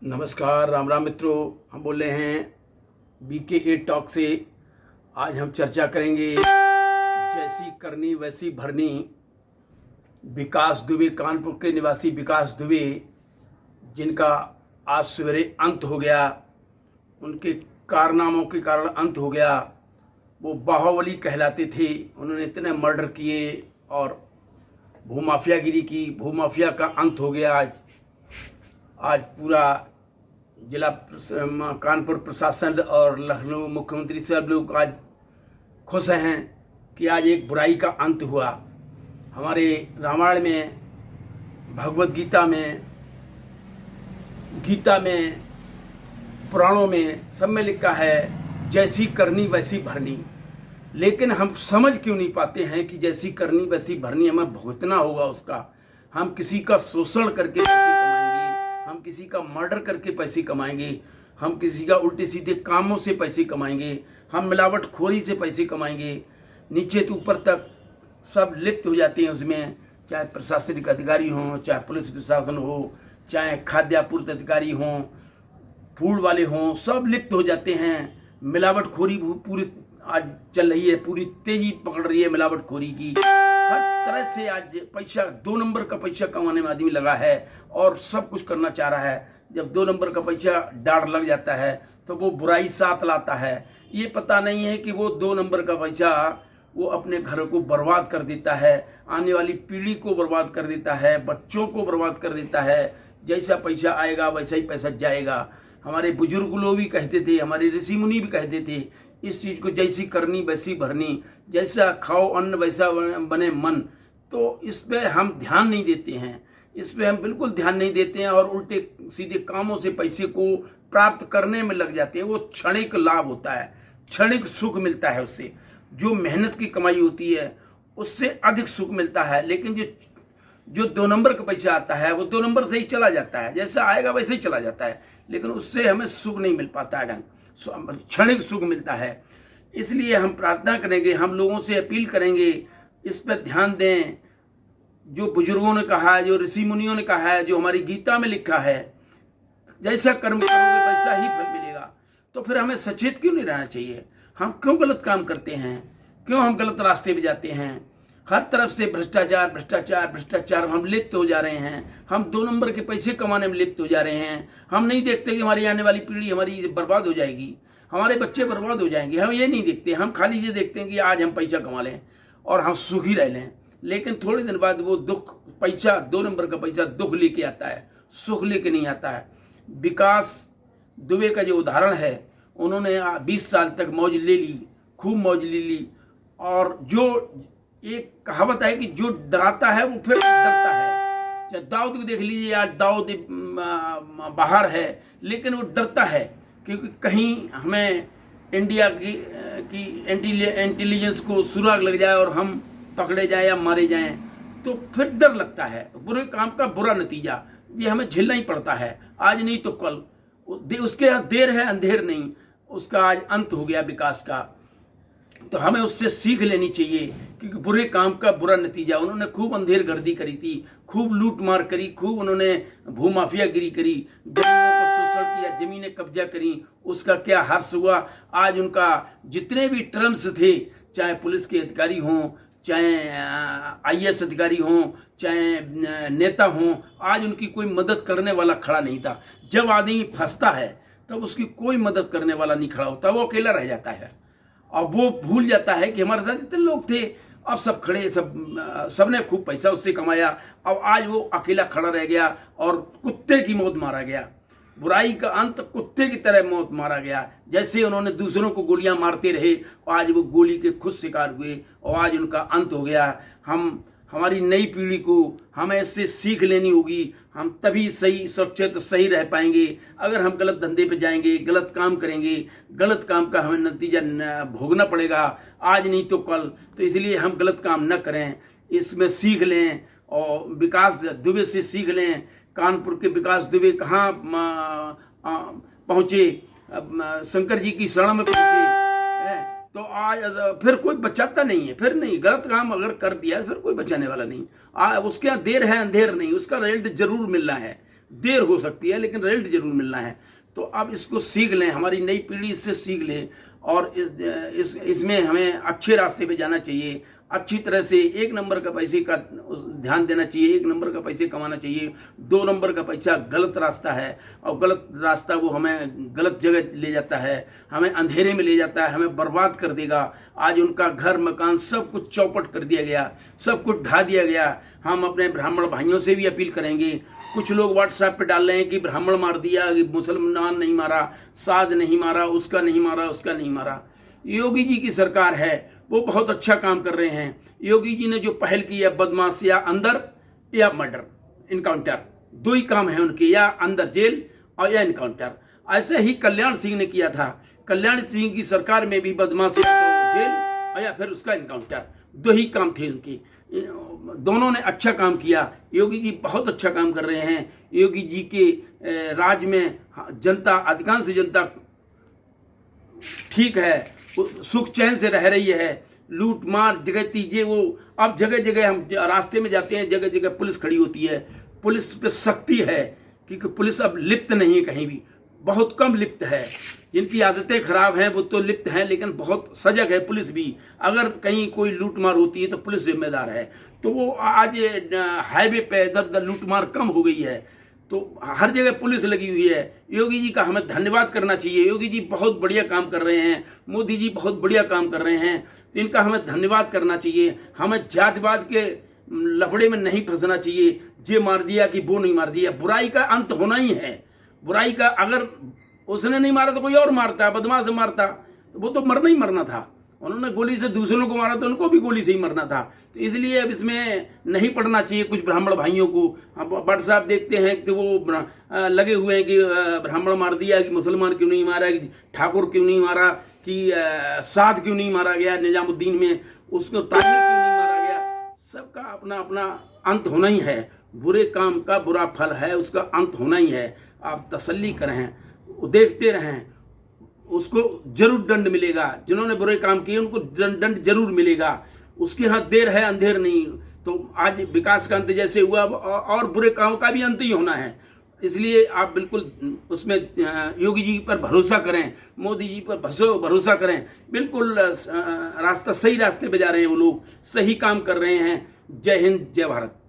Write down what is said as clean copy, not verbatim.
नमस्कार, राम राम मित्रों। हम बोल रहे हैं BK टॉक से। आज हम चर्चा करेंगे जैसी करनी वैसी भरनी। विकास दुबे, कानपुर के निवासी विकास दुबे, जिनका आज सवेरे अंत हो गया, उनके कारनामों के कारण अंत हो गया। वो बाहुबली कहलाते थे। उन्होंने इतने मर्डर किए और भूमाफियागिरी की। भूमाफिया का अंत हो गया। आज पूरा जिला कानपुर प्रशासन और लखनऊ मुख्यमंत्री सब लोग आज खुश हैं कि आज एक बुराई का अंत हुआ। हमारे रामायण में, भगवत गीता में, पुराणों में सब में लिखा है जैसी करनी वैसी भरनी। लेकिन हम समझ क्यों नहीं पाते हैं कि जैसी करनी वैसी भरनी हमें भुगतना होगा उसका। हम किसी का शोषण करके पैसे कमाएंगे, हम किसी का मर्डर करके पैसे कमाएंगे, हम किसी का उल्टे सीधे कामों से पैसे कमाएंगे, हम मिलावटखोरी से पैसे कमाएंगे। नीचे तो ऊपर तक सब लिप्त हो जाते हैं उसमें, चाहे प्रशासनिक अधिकारी हों, चाहे पुलिस प्रशासन हो, चाहे खाद्य आपूर्ति अधिकारी हों, फूड वाले हों, सब लिप्त हो जाते हैं। मिलावटखोरी पूरी आज चल रही है, पूरी तेजी पकड़ रही है मिलावटखोरी की। हर तरह से आज पैसा, 2 नंबर का पैसा कमाने में आदमी लगा है और सब कुछ करना चाह रहा है। जब 2 नंबर का पैसा डाढ़ लग जाता है तो वो बुराई साथ लाता है। ये पता नहीं है कि वो 2 नंबर का पैसा वो अपने घर को बर्बाद कर देता है, आने वाली पीढ़ी को बर्बाद कर देता है, बच्चों को बर्बाद कर देता है। जैसा पैसा आएगा वैसा ही पैसा जाएगा। हमारे बुजुर्ग लोग भी कहते थे, हमारे ऋषि मुनि भी कहते थे इस चीज़ को, जैसी करनी वैसी भरनी, जैसा खाओ अन्न वैसा बने मन। तो इस पर हम ध्यान नहीं देते हैं, इस पर हम बिल्कुल ध्यान नहीं देते हैं और उल्टे सीधे कामों से पैसे को प्राप्त करने में लग जाते हैं। वो क्षणिक लाभ होता है, क्षणिक सुख मिलता है उससे। जो मेहनत की कमाई होती है उससे अधिक सुख मिलता है। लेकिन जो 2 नंबर का पैसा आता है वो 2 नंबर से ही चला जाता है, जैसा आएगा वैसे ही चला जाता है। लेकिन उससे हमें सुख नहीं मिल पाता है, क्षणिक सुख मिलता है। इसलिए हम प्रार्थना करेंगे, हम लोगों से अपील करेंगे, इस पर ध्यान दें। जो बुजुर्गों ने कहा है, जो ऋषि मुनियों ने कहा है, जो हमारी गीता में लिखा है, जैसा कर्म करोगे वैसा ही फल मिलेगा। तो फिर हमें सचेत क्यों नहीं रहना चाहिए? हम क्यों गलत काम करते हैं? क्यों हम गलत रास्ते पे जाते हैं? हर तरफ से भ्रष्टाचार भ्रष्टाचार भ्रष्टाचार, हम लिप्त हो जा रहे हैं। हम 2 नंबर के पैसे कमाने में लिप्त हो जा रहे हैं। हम नहीं देखते कि हमारी आने वाली पीढ़ी हमारी बर्बाद हो जाएगी, हमारे बच्चे बर्बाद हो जाएंगे। हम ये नहीं देखते, हम खाली ये देखते हैं कि आज हम पैसा कमा लें और हम सुखी रह लें। लेकिन थोड़े दिन बाद वो दुख, पैसा, 2 नंबर का पैसा दुख लेके आता है, सुख लेके नहीं आता है। विकास दुबे का जो उदाहरण है, उन्होंने 20 साल तक मौज ले ली, खूब मौज ले ली। और जो एक कहावत है कि जो डराता है वो फिर डरता है। चाहे दाऊद को देख लीजिए, आज दाऊद बाहर है लेकिन वो डरता है क्योंकि कहीं हमें इंडिया की इंटेलिजेंस को सुराग लग जाए और हम पकड़े जाए या मारे जाएं, तो फिर डर लगता है। बुरे काम का बुरा नतीजा ये हमें झेलना ही पड़ता है, आज नहीं तो कल। उसके यहाँ देर है अंधेर नहीं, उसका आज अंत हो गया विकास का। तो हमें उससे सीख लेनी चाहिए क्योंकि बुरे काम का बुरा नतीजा। उन्होंने खूब अंधेर गर्दी करी थी, खूब लूट मार करी, खूब उन्होंने भूमाफियागिरी करी, जमीनों का शोषण किया, जमीनें कब्जा करी। उसका क्या हर्ष हुआ? आज उनका जितने भी टर्म्स थे, चाहे पुलिस के अधिकारी हों, चाहे IAS अधिकारी हों, चाहे नेता हों, आज उनकी कोई मदद करने वाला खड़ा नहीं था। जब आदमी फंसता है तब उसकी कोई मदद करने वाला नहीं खड़ा होता, वो अकेला रह जाता है और वो भूल जाता है कि हमारे साथ इतने लोग थे। अब सब खड़े, सबने खूब पैसा उससे कमाया। अब आज वो अकेला खड़ा रह गया और कुत्ते की मौत मारा गया। बुराई का अंत कुत्ते की तरह मौत मारा गया। जैसे उन्होंने दूसरों को गोलियां मारते रहे, आज वो गोली के खुद शिकार हुए और आज उनका अंत हो गया। हमारी नई पीढ़ी को हमें इससे सीख लेनी होगी। हम तभी सही, सुरक्षित, सही रह पाएंगे अगर हम गलत धंधे पे जाएंगे, गलत काम करेंगे। गलत काम का हमें नतीजा भोगना पड़ेगा, आज नहीं तो कल। तो इसलिए हम गलत काम न करें, इसमें सीख लें और विकास दुबे से सीख लें। कानपुर के विकास दुबे कहाँ पहुँचे? शंकर जी की शरण में पहुँचे। तो आज फिर कोई बचाता नहीं है। फिर नहीं, गलत काम अगर कर दिया फिर कोई बचाने वाला नहीं। उसके यहाँ देर है अंधेर नहीं, उसका रिजल्ट जरूर मिलना है। देर हो सकती है लेकिन रिजल्ट जरूर मिलना है। तो अब इसको सीख लें, हमारी नई पीढ़ी इससे सीख ले और इसमें हमें अच्छे रास्ते पे जाना चाहिए। अच्छी तरह से 1 नंबर का पैसे का ध्यान देना चाहिए, 1 नंबर का पैसे कमाना चाहिए। 2 नंबर का पैसा गलत रास्ता है और गलत रास्ता वो हमें गलत जगह ले जाता है, हमें अंधेरे में ले जाता है, हमें बर्बाद कर देगा। आज उनका घर मकान सब कुछ चौपट कर दिया गया, सब कुछ ढा दिया गया। हम अपने ब्राह्मण भाइयों से भी अपील करेंगे, कुछ लोग व्हाट्सएप पे डाल रहे हैं कि ब्राह्मण मार दिया, मुसलमान नहीं मारा, साध नहीं मारा, उसका नहीं मारा, उसका नहीं मारा। योगी जी की सरकार है, वो बहुत अच्छा काम कर रहे हैं। योगी जी ने जो पहल की है, बदमाश या अंदर या मर्डर इनकाउंटर, 2 ही काम है उनके, या अंदर जेल और या इनकाउंटर। ऐसे ही कल्याण सिंह ने किया था। कल्याण सिंह की सरकार में भी बदमाश या तो जेल और या फिर उसका इनकाउंटर, 2 ही काम थे उनके। दोनों ने अच्छा काम किया। योगी जी बहुत अच्छा काम कर रहे हैं। योगी जी के राज में जनता, अधिकांश जनता ठीक है, सुख चैन से रह रही है। लूट मार डकैती ये वो, अब जगह जगह हम रास्ते में जाते हैं, जगह जगह पुलिस खड़ी होती है। पुलिस पे सख्ती है क्योंकि पुलिस अब लिप्त नहीं है, कहीं भी बहुत कम लिप्त है। जिनकी आदतें खराब हैं वो तो लिप्त हैं, लेकिन बहुत सजग है पुलिस भी। अगर कहीं कोई लूट मार होती है तो पुलिस जिम्मेदार है। तो वो आज हाईवे पे इधर उधर लूट मार कम हो गई है, तो हर जगह पुलिस लगी हुई है। योगी जी का हमें धन्यवाद करना चाहिए। योगी जी बहुत बढ़िया काम कर रहे हैं, मोदी जी बहुत बढ़िया काम कर रहे हैं, तो इनका हमें धन्यवाद करना चाहिए। हमें जातिवाद के लफड़े में नहीं फंसना चाहिए, ये मार दिया कि वो नहीं मार दिया। बुराई का अंत होना ही है। बुराई का, अगर उसने नहीं मारा तो कोई और मारता, बदमाश मारता, तो वो तो मरना ही मरना था। उन्होंने गोली से दूसरों को मारा तो उनको भी गोली से ही मरना था। तो इसलिए अब इसमें नहीं पड़ना चाहिए कुछ ब्राह्मण भाइयों को। अब व्हाट्सएप देखते हैं कि वो लगे हुए हैं कि ब्राह्मण मार दिया, कि मुसलमान क्यों नहीं मारा, कि ठाकुर क्यों नहीं मारा, कि साध क्यों नहीं मारा गया निजामुद्दीन में, उसको ताहिर क्यों नहीं मारा गया। सबका अपना अपना अंत होना ही है। बुरे काम का बुरा फल है, उसका अंत होना ही है। आप तसल्ली करें, देखते रहें, उसको जरूर दंड मिलेगा। जिन्होंने बुरे काम किए उनको दंड जरूर मिलेगा। उसके यहाँ देर है अंधेर नहीं। तो आज विकास का अंत जैसे हुआ, और बुरे काम का भी अंत ही होना है। इसलिए आप बिल्कुल उसमें योगी जी पर भरोसा करें, मोदी जी पर भरोसा करें। बिल्कुल रास्ता, सही रास्ते पे जा रहे हैं वो लोग, सही काम कर रहे हैं। जय हिंद, जय भारत।